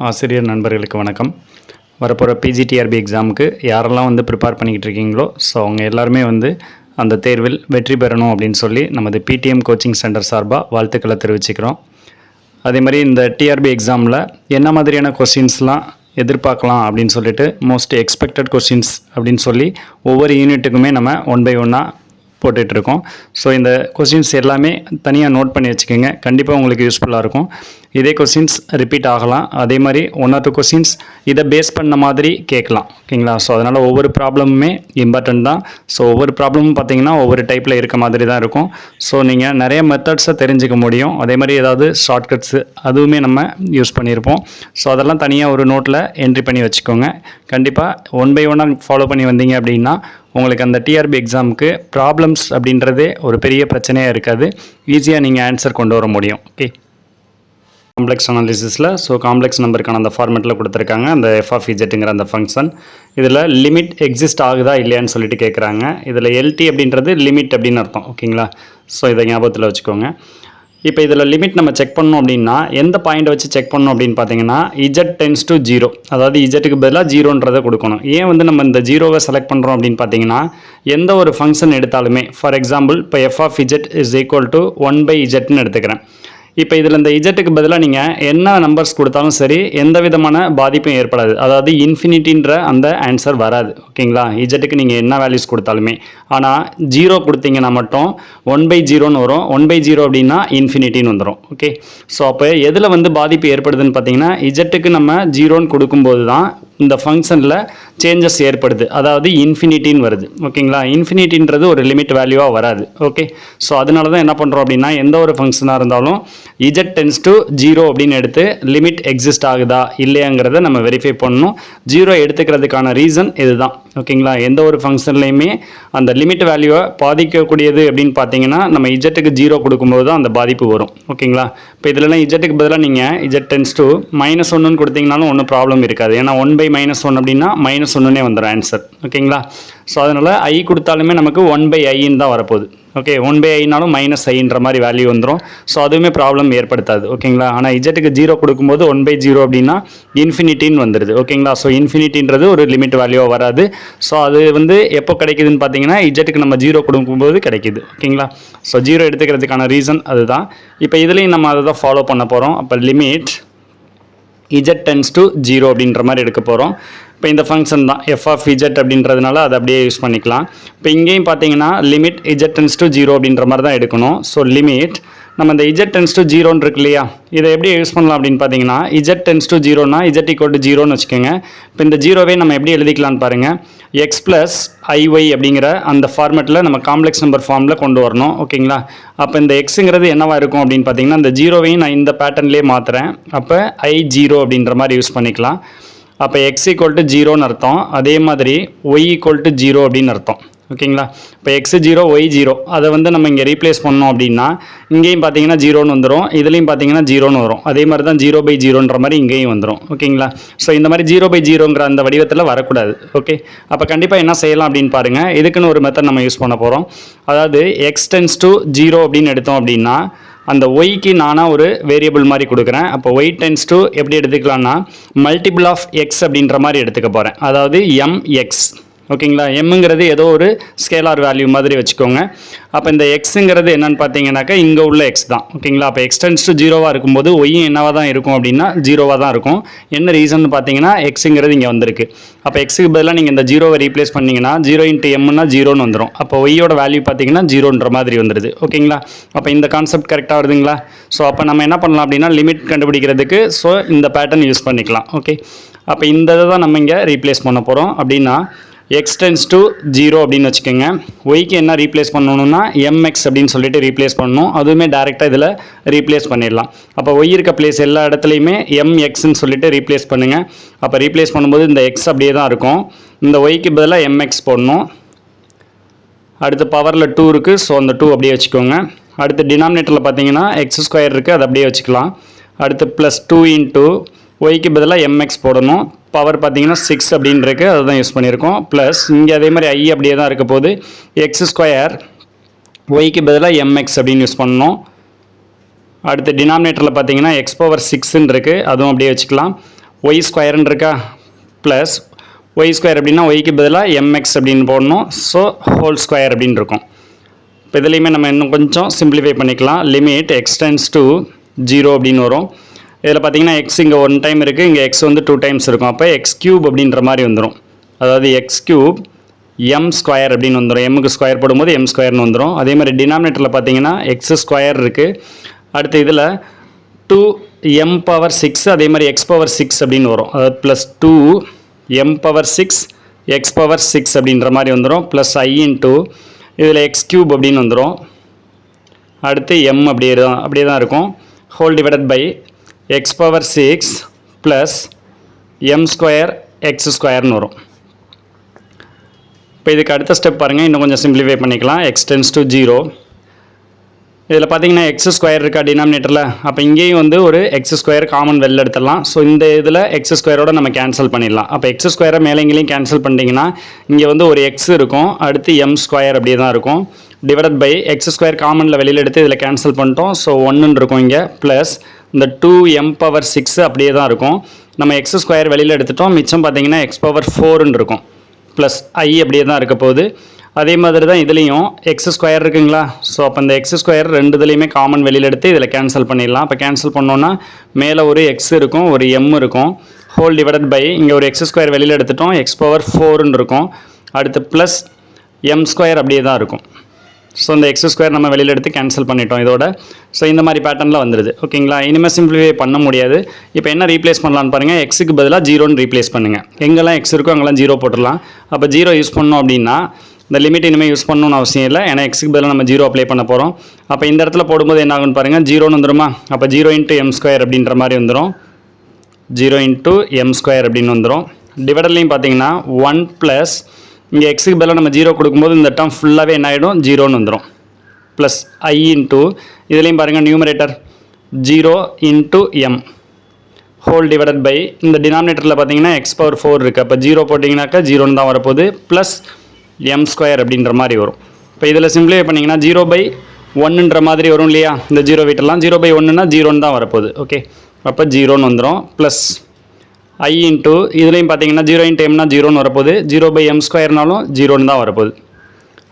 ஆசிரியர் நண்பர்களுக்கு வணக்கம். வரப்போகிற பிஜிடிஆர்பி எக்ஸாமுக்கு யாரெல்லாம் ப்ரிப்பேர் பண்ணிக்கிட்டு இருக்கீங்களோ அவங்க எல்லாருமே அந்த தேர்வில் வெற்றி பெறணும் அப்படின்னு சொல்லி நமது பிடிஎம் கோச்சிங் சென்டர் சார்பாக வாழ்த்துக்களை தெரிவிச்சுக்கிறோம். அதே மாதிரி இந்த டிஆர்பி எக்ஸாமில் என்ன மாதிரியான கொஸ்டின்ஸ்லாம் எதிர்பார்க்கலாம் அப்படின்னு சொல்லிட்டு மோஸ்ட் எக்ஸ்பெக்டட் கொஸ்டின்ஸ் அப்படின்னு சொல்லி ஒவ்வொரு யூனிட்டுக்குமே நம்ம ஒன் பை ஒன்னாக போட்டுட்ருக்கோம். ஸோ இந்த கொஸ்டின்ஸ் எல்லாமே தனியாக நோட் பண்ணி வச்சுக்கோங்க. கண்டிப்பாக உங்களுக்கு யூஸ்ஃபுல்லாக இருக்கும். இதே கொஸ்டின்ஸ் ரிப்பீட் ஆகலாம். அதே மாதிரி 1 or 2 கொஸ்டின்ஸ் இதை பேஸ் பண்ண மாதிரி கேட்கலாம். ஓகேங்களா? ஸோ அதனால் ஒவ்வொரு ப்ராப்ளமுமே இம்பார்ட்டன்ட் தான். ஸோ ஒவ்வொரு ப்ராப்ளமும் பார்த்தீங்கன்னா ஒவ்வொரு டைப்பில் இருக்க மாதிரி தான் இருக்கும். ஸோ நீங்கள் நிறைய மெத்தட்ஸை தெரிஞ்சுக்க முடியும். அதே மாதிரி ஏதாவது ஷார்ட்கட்ஸு அதுவுமே நம்ம யூஸ் பண்ணியிருப்போம். ஸோ அதெல்லாம் தனியாக ஒரு நோட்டில் என்ட்ரி பண்ணி வச்சுக்கோங்க. கண்டிப்பாக ஒன் பை ஒன்னாக ஃபாலோ பண்ணி வந்தீங்க அப்படின்னா உங்களுக்கு அந்த டிஆர்பி எக்ஸாமுக்கு ப்ராப்ளம்ஸ் அப்படின்றதே ஒரு பெரிய பிரச்சனையாக இருக்காது. ஈஸியாக நீங்கள் ஆன்சர் கொண்டு வர முடியும். ஓகே, காம்ப்ளெக்ஸ் அனாலிசிஸில் காம்ப்ளெக்ஸ் நம்பருக்கான அந்த ஃபார்மேட்டில் கொடுத்துருக்காங்க. அந்த எஃப் ஆஃப் இஜெட்டுங்கிற அந்த ஃபங்க்ஷன் இதில் லிமிட் எக்ஸிஸ்ட் ஆகுதா இல்லையான்னு சொல்லிட்டு கேட்குறாங்க. இதில் எல்டி அப்படின்றது லிமிட் அப்படின்னு அர்த்தம். ஓகேங்களா? ஸோ இதை ஞாபகத்தில் வச்சுக்கோங்க. இப்போ இதில் லிமிட் நம்ம செக் பண்ணோம் அப்படின்னா எந்த பாயிண்ட் வச்சு செக் பண்ணணும் அப்படின்னு பார்த்தீங்கன்னா இஜெட் டென்ஸ் டு 0, அதாவது இஜெட்டுக்கு பதிலாக 0ன்றதை கொடுக்கணும். ஏன் நம்ம இந்த 0வை செலக்ட் பண்ணுறோம் அப்படின்னு பார்த்தீங்கன்னா எந்த ஒரு ஃபங்க்ஷன் எடுத்தாலுமே, ஃபார் எக்ஸாம்பிள் இப்போ f of z is equal to 1/z எடுத்துக்கிறேன். இப்போ இதில் இந்த இஜெட்டுக்கு பதிலாக நீங்கள் என்ன நம்பர்ஸ் கொடுத்தாலும் சரி எந்த விதமான பாதிப்பும் ஏற்படாது. அதாவது இன்ஃபினிட்டின்ற அந்த ஆன்சர் வராது. ஓகேங்களா? இஜெட்டுக்கு நீங்கள் என்ன வேல்யூஸ் கொடுத்தாலுமே. ஆனால் 0 கொடுத்தீங்கன்னா மட்டும் 1/0ன்னு வரும். 1/0 அப்படின்னா இன்ஃபினிட்டின்னு வந்துடும். ஓகே, ஸோ அப்போ எதில் பாதிப்பு ஏற்படுதுன்னு பார்த்தீங்கன்னா இஜெட்டுக்கு நம்ம 0ன்னு கொடுக்கும்போது தான் இந்த ஃபங்க்ஷனில் சேஞ்சஸ் ஏற்படுது. அதாவது இன்ஃபினிட்டின்னு வருது. ஓகேங்களா? இன்ஃபினிட்டின்றது ஒரு லிமிட் வேல்யூவாக வராது. ஓகே, ஸோ அதனால தான் என்ன பண்ணுறோம் அப்படின்னா எந்த ஒரு ஃபங்க்ஷனாக இருந்தாலும் இஜெட் டென்ஸ் டு 0 அப்படின்னு எடுத்து லிமிட் எக்ஸிஸ்ட் ஆகுதா இல்லையாங்கிறத நம்ம வெரிஃபை பண்ணணும். 0 எடுத்துக்கிறதுக்கான ரீசன் இதுதான். ஓகேங்களா? எந்த ஒரு ஃபங்க்ஷன்லையுமே அந்த லிமிட் வேல்யூவை பாதிக்கக்கூடியது அப்படின்னு பார்த்தீங்கன்னா நம்ம இஜெட்டுக்கு 0 கொடுக்கும்போது தான் அந்த பாதிப்பு வரும். ஓகேங்களா? இப்போ இதிலலாம் இஜெட்டுக்கு பதிலாக நீங்கள் இஜெட் டென்ஸ் டு -1ன்னு கொடுத்தீங்கனாலும் ஒன்றும் ப்ராப்ளம் இருக்காது. ஏன்னா 1/-1 அப்படின்னா -1ன்னே வந்துடும் ஆன்சர். ஓகேங்களா? ஸோ அதனால் i கொடுத்தாலுமே நமக்கு 1/iன்னு தான் வரப்போகுது. ஓகே, 1/iனாலும் -iன்ற மாதிரி வேல்யூ வந்துடும். ஸோ அதுவுமே ப்ராப்ளம் ஏற்படுத்தாது. ஓகேங்களா? ஆனால் இஜெட்டுக்கு 0 கொடுக்கும்போது 1/0 அப்படின்னா இன்ஃபினிட்டின்னு வந்துடுது. ஓகேங்களா? ஸோ இன்ஃபினிட்டின்றது ஒரு லிமிட் வேல்யூவாக வராது. ஸோ அது எப்போ கிடைக்குதுன்னு பார்த்தீங்கன்னா இஜெட்டுக்கு நம்ம 0 கொடுக்கும்போது கிடைக்குது. ஓகேங்களா? ஸோ 0 எடுத்துக்கிறதுக்கான ரீசன் அதுதான். இப்போ இதுலேயும் நம்ம அதை தான் ஃபாலோ பண்ண போகிறோம். அப்போ லிமிட் இஜெட் டென்ஸ் டு 0 அப்படின்ற மாதிரி எடுக்க போகிறோம். இப்போ இந்த ஃபங்க்ஷன் தான் எஃப் ஆஃப் இஜெட் அப்படின்றதுனால அதை அப்படியே யூஸ் பண்ணிக்கலாம். இப்போ இங்கேயும் பார்த்தீங்கன்னா லிமிட் இஜெட் டென்ஸ் டு 0 அப்படின்ற மாதிரி தான் எடுக்கணும். ஸோ லிமிட் நம்ம இந்த இஜெட் டென்ஸ் டு 0ன்னு இருக்கு இல்லையா, இதை எப்படி யூஸ் பண்ணலாம் அப்படின்னு பார்த்தீங்கன்னா இஜெட் டென்ஸ் டு 0னா இஜெட் ஈக்குவல் டு 0ன்னு வச்சுக்கோங்க. இப்போ இந்த 0வே நம்ம எப்படி எழுதிக்கலான்னு பாருங்கள். x + iy அப்படிங்கிற அந்த ஃபார்மேட்டில் நம்ம காம்ப்ளெக்ஸ் நம்பர் ஃபார்மில் கொண்டு வரணும். ஓகேங்களா? அப்போ இந்த எக்ஸுங்கிறது என்னவா இருக்கும் அப்படின்னு பார்த்தீங்கன்னா இந்த 0வையும் நான் இந்த பேட்டர்ன்லேயே மாற்றுறேன். அப்போ i0 அப்படின்ற மாதிரி யூஸ் பண்ணிக்கலாம். அப்போ x = 0ன்னு அர்த்தம். அதே மாதிரி y = 0 அப்படின்னு அர்த்தம். ஓகேங்களா? இப்போ x 0 y 0 அதை நம்ம இங்கே ரீப்ளேஸ் பண்ணோம் அப்படின்னா இங்கேயும் பார்த்தீங்கன்னா 0ன்னு வந்துடும், இதுலேயும் பார்த்தீங்கன்னா 0ன்னு வரும். அதே மாதிரி தான் 0/0ன்ற மாதிரி இங்கேயும் வந்துடும். ஓகேங்களா? ஸோ இந்த மாதிரி 0/0ங்கிற அந்த வடிவத்தில் வரக்கூடாது. ஓகே, அப்போ கண்டிப்பாக என்ன செய்யலாம் அப்படின்னு பாருங்கள். இதுக்குன்னு ஒரு மெத்தட் நம்ம யூஸ் பண்ண போகிறோம். அதாவது x டென்ஸ் டு 0 அப்படின்னு எடுத்தோம் அப்படின்னா அந்த ஒய்க்கு நானாக ஒரு வேரியபிள் மாதிரி கொடுக்குறேன். அப்போ y டென்ஸ் டு எப்படி எடுத்துக்கலாம்னா மல்டிபிள் ஆஃப் எக்ஸ் அப்படின்ற மாதிரி எடுத்துக்க போகிறேன். அதாவது mx. ஓகேங்களா? எம்ங்கிறது ஏதோ ஒரு ஸ்கேலார் வேல்யூ மாதிரி வச்சுக்கோங்க. அப்போ இந்த எக்ஸுங்கிறது என்னன்னு பார்த்தீங்கன்னாக்கா இங்கே உள்ள எக்ஸ் தான். ஓகேங்களா? அப்போ எக்ஸ் டென்ஸ் டு 0வாக இருக்கும்போது ஒய்யும் என்னவாக தான் இருக்கும் அப்படின்னா 0வாக தான் இருக்கும். என்ன ரீசன் பார்த்தீங்கன்னா எக்ஸுங்கிறது இங்கே வந்திருக்கு. அப்போ எக்ஸுக்கு பதிலாக நீங்கள் இந்த 0வை ரீப்ளேஸ் பண்ணிங்கன்னா 0 × mன்னா 0ன்னு வந்துடும். அப்போ ஒய்யோட வேல்யூ பார்த்தீங்கன்னா 0ன்ற மாதிரி வந்துடுது. ஓகேங்களா? அப்போ இந்த கான்செப்ட் கரெக்டாக வருதுங்களா? ஸோ அப்போ நம்ம என்ன பண்ணலாம் அப்படின்னா லிமிட் கண்டுபிடிக்கிறதுக்கு ஸோ இந்த பேட்டர்ன் யூஸ் பண்ணிக்கலாம். ஓகே, அப்போ இந்த இதை தான் நம்ம இங்கே ரீப்ளேஸ் பண்ண போகிறோம். அப்படின்னா x டென்ஸ் டு 0 அப்படின்னு வச்சுக்கோங்க. ஒய்க்கு என்ன ரீப்ளேஸ் பண்ணணும்னா mx அப்படின்னு சொல்லிட்டு ரீப்ளேஸ் பண்ணணும். அதுவுமே டேரெக்டாக இதில் ரீப்ளேஸ் பண்ணிடலாம். அப்போ ஒய் இருக்க பிளேஸ் எல்லா இடத்துலையுமே mxன்னு சொல்லிட்டு ரீப்ளேஸ் பண்ணுங்கள். அப்போ ரீப்ளேஸ் பண்ணும்போது இந்த x அப்படியே தான் இருக்கும். இந்த ஒய்க்கு பதிலாக mx போடணும். அடுத்து பவரில் 2 இருக்குது. ஸோ அந்த 2 அப்படியே வச்சுக்கோங்க. அடுத்து டினாமினேட்டரில் பார்த்தீங்கன்னா x² இருக்குது, அதை அப்படியே வச்சுக்கலாம். அடுத்து +2 × ஒய்க்கு பதிலாக mx போடணும். பவர் பார்த்தீங்கன்னா 6 அப்படின்னு இருக்குது, அதை தான் யூஸ் பண்ணியிருக்கோம். ப்ளஸ் இங்கே அதே மாதிரி i அப்படியே தான் இருக்க போது x² ஒய்க்கு பதிலாக mx அப்படின்னு யூஸ் பண்ணணும். அடுத்து டினாமினேட்டரில் பார்த்தீங்கன்னா x⁻6ன்னு இருக்குது, அதுவும் அப்படியே வச்சுக்கலாம். ஒய் ஸ்கொயர்னு இருக்கா ப்ளஸ் ஒய் ஸ்கொயர் அப்படின்னா ஒய்க்கு பதிலாக எம்எக்ஸ் அப்படின்னு போடணும். ஸோ ஹோல் ஸ்கொயர் அப்படின்னு இருக்கும். இப்போ இதுலேயுமே நம்ம இன்னும் கொஞ்சம் சிம்பிளிஃபை பண்ணிக்கலாம். லிமிட் எக்ஸ் டென்ஸ் டு 0 அப்படின்னு வரும். இதில் பார்த்தீங்கன்னா எக்ஸ் இங்கே 1 டைம் இருக்குது, இங்கே எக்ஸ் வந்து 2 டைம்ஸ் இருக்கும். அப்போ எக்ஸ் கியூப் அப்படின்ற மாதிரி வந்துடும். அதாவது எக்ஸ் கியூப் எம் ஸ்கொயர் அப்படின்னு வந்துடும். எம்முக்கு ஸ்கொயர் போடும்போது எம் ஸ்கொயர்னு வந்துடும். அதே மாதிரி டினாமினேட்டரில் பார்த்தீங்கன்னா எக்ஸ் ஸ்கொயர் இருக்குது. அடுத்து இதில் 2m பவர் 6 அதே மாதிரி x பவர் 6 அப்படின்னு வரும். அதாவது plus 2m power 6 x power 6 அப்படின்ற மாதிரி வந்துடும். ப்ளஸ் i இன்ட்டு இதில் எக்ஸ் கியூப் அப்படின்னு வந்துடும். அடுத்து m அப்படியே தான் இருக்கும். Whole divided by x power 6 plus m square x ஸ்கொயர்னு வரும். இப்போ இதுக்கு அடுத்த ஸ்டெப் பாருங்கள், இன்னும் கொஞ்சம் சிம்பிளிஃபை பண்ணிக்கலாம். X tends to 0. இதில் பார்த்தீங்கன்னா எக்ஸ் ஸ்கொயர் இருக்கா டினாமினேட்டரில், அப்போ இங்கேயும் வந்து ஒரு எக்ஸ் ஸ்கொயர் காமன் வெளில எடுத்துடலாம். ஸோ இந்த இதில் எக்ஸ் ஸ்கொயரோட நம்ம கேன்சல் பண்ணிடலாம். அப்போ எக்ஸ் ஸ்கொயரை மேலே இங்கேயும் கேன்சல் பண்ணிட்டீங்கன்னா இங்கே வந்து ஒரு எக்ஸ் இருக்கும், அடுத்து எம் ஸ்கொயர் அப்படியே தான் இருக்கும். டிவைடட் பை எக்ஸ் ஸ்கொயர் காமனில் வெளியில் எடுத்து இதில் கேன்சல் பண்ணிட்டோம். ஸோ 1 இருக்கும் இங்கே. ப்ளஸ் இந்த 2m பவர் 6 அப்படியே தான் இருக்கும். நம்ம எக்ஸ் ஸ்கொயர் வெளியில் எடுத்துட்டோம், மிச்சம் பார்த்தீங்கன்னா எக்ஸ் பவர் 4 இருக்கும். ப்ளஸ் ஐ அப்படியே தான் இருக்க போகுது. அதே மாதிரி தான் இதுலேயும் எக்ஸ் ஸ்கொயர் இருக்குங்களா. ஸோ அப்போ இந்த எக்ஸ் ஸ்கொயர் ரெண்டு இதுலேயுமே காமன் வெளியில் எடுத்து இதில் கேன்சல் பண்ணிடலாம். அப்போ கேன்சல் பண்ணோன்னா மேலே ஒரு எக்ஸ் இருக்கும், ஒரு எம் இருக்கும். ஹோல் டிவைடட் பை இங்கே ஒரு எக்ஸ் ஸ்கொயர் வெளியில் எடுத்துட்டோம், எக்ஸ் பவர் 4 இருக்கும். அடுத்து ப்ளஸ் எம் ஸ்கொயர் அப்படியே தான் இருக்கும். ஸோ இந்த எக்ஸ் ஸ்கொயர் நம்ம வெளியில் எடுத்து கேன்சல் பண்ணிட்டோம் இதோட. ஸோ இந்த மாதிரி பேட்டர்னில் வந்துடுது. ஓகேங்களா. இனிமேல் சிம்பிளிஃபை பண்ண முடியாது. இப்போ என்ன ரீப்ளேஸ் பண்ணலான்னு பாருங்கள். எக்ஸுக்கு பதிலாக 0ன்னு ரீப்ளேஸ் பண்ணுங்கள். எங்கெல்லாம் எக்ஸ் இருக்கோ அங்கெல்லாம் 0 போட்டுடலாம். அப்போ 0 யூஸ் பண்ணோம் அப்படின்னா இந்த லிமிட் இனிமேல் யூஸ் பண்ணணும்னு அவசியம் இல்லை. ஏன்னா எக்ஸுக்கு பதிலாக நம்ம 0 அப்ளை பண்ண போகிறோம். அப்போ இந்த இடத்துல போடும்போது என்ன ஆகுன்னு பாருங்கள், 0ன்னு வந்துருமா. அப்போ 0 இன்ட்டு எம் ஸ்கொயர் அப்படின்ற மாதிரி வந்துடும். 0 இன்ட்டு எம் ஸ்கொயர் அப்படின்னு வந்துடும். டிவைடர்லையும் பார்த்தீங்கன்னா 1 ப்ளஸ் இங்கே எக்ஸுக்கு பதிலாக நம்ம 0 கொடுக்கும்போது இந்த டேர்ம் ஃபுல்லாகவே என்ன ஆகிடும், 0ன்னு வந்துடும். ப்ளஸ் ஐ இன்ட்டு இதுலேயும் பாருங்கள் numerator 0 into m whole divided by இந்த டினாமினேட்டரில் பார்த்தீங்கன்னா எக்ஸ் பவர் 4 இருக்குது. அப்போ 0 போட்டிங்கனாக்கா 0ன்னு தான் வரப்போகுது. ப்ளஸ் எம் ஸ்கொயர் அப்படின்ற மாதிரி வரும். இப்போ இதில் சிம்பிளிஃபை பண்ணிங்கன்னா 0/1ன்ற மாதிரி வரும் இல்லையா. இந்த 0 விட்டுலாம் 0/1ன்னா 0ன்னு தான் வரப்போகுது. ஓகே, அப்போ 0ன்னு வந்துடும். ப்ளஸ் ஐ இன்ட்டு இதுலேயும் பார்த்தீங்கன்னா 0 இன்ட்டு எம்னா 0ன்னு வரப்போகுது. 0/m ஸ்கொயர்னாலும் 0ன்னு தான் வரப்போகுது.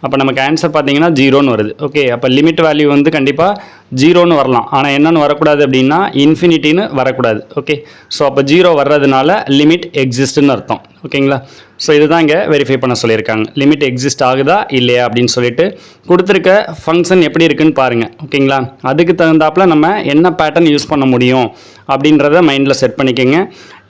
அப்போ நமக்கு ஆன்சர் பார்த்தீங்கன்னா 0ன்னு வருது. ஓகே, அப்போ லிமிட் வேல்யூ வந்து கண்டிப்பாக 0ன்னு வரலாம். ஆனால் என்னென்னு வரக்கூடாது அப்படின்னா இன்ஃபினிட்டின்னு வரக்கூடாது. ஓகே, ஸோ அப்போ 0 வர்றதுனால லிமிட் எக்ஸிஸ்ட்னு அர்த்தம். ஓகேங்களா. ஸோ இதுதான் இங்கே வெரிஃபை பண்ண சொல்லியிருக்காங்க. லிமிட் எக்ஸிஸ்ட் ஆகுதா இல்லையா அப்படின்னு சொல்லிட்டு கொடுத்துருக்க ஃபங்க்ஷன் எப்படி இருக்குன்னு பாருங்கள். ஓகேங்களா. அதுக்கு தகுந்தாப்பில் நம்ம என்ன பேட்டர்ன் யூஸ் பண்ண முடியும் அப்படின்றத மைண்டில் செட் பண்ணிக்கோங்க.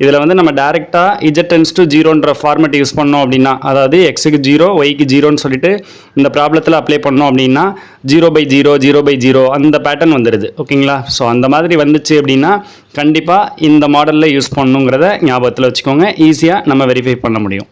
இதில் வந்து நம்ம டேரெக்டாக இஜெட் டென்ஸ் டு 0ன்ற ஃபார்மேட் யூஸ் பண்ணோம் அப்படின்னா, அதாவது எக்ஸுக்கு 0 ஒய்க்கு 0ன்னு சொல்லிட்டு இந்த ப்ராப்ளத்தில் அப்ளை பண்ணோம் அப்படின்னா 0/0 0/0 அந்த பேட்டர்ன் வந்துடுது. ஓகேங்களா. ஸோ அந்த மாதிரி வந்துச்சு அப்படின்னா கண்டிப்பாக இந்த மாடலில் யூஸ் பண்ணணுங்கிறத ஞாபகத்தில் வச்சுக்கோங்க. ஈஸியாக நம்ம வெரிஃபை பண்ண முடியும்.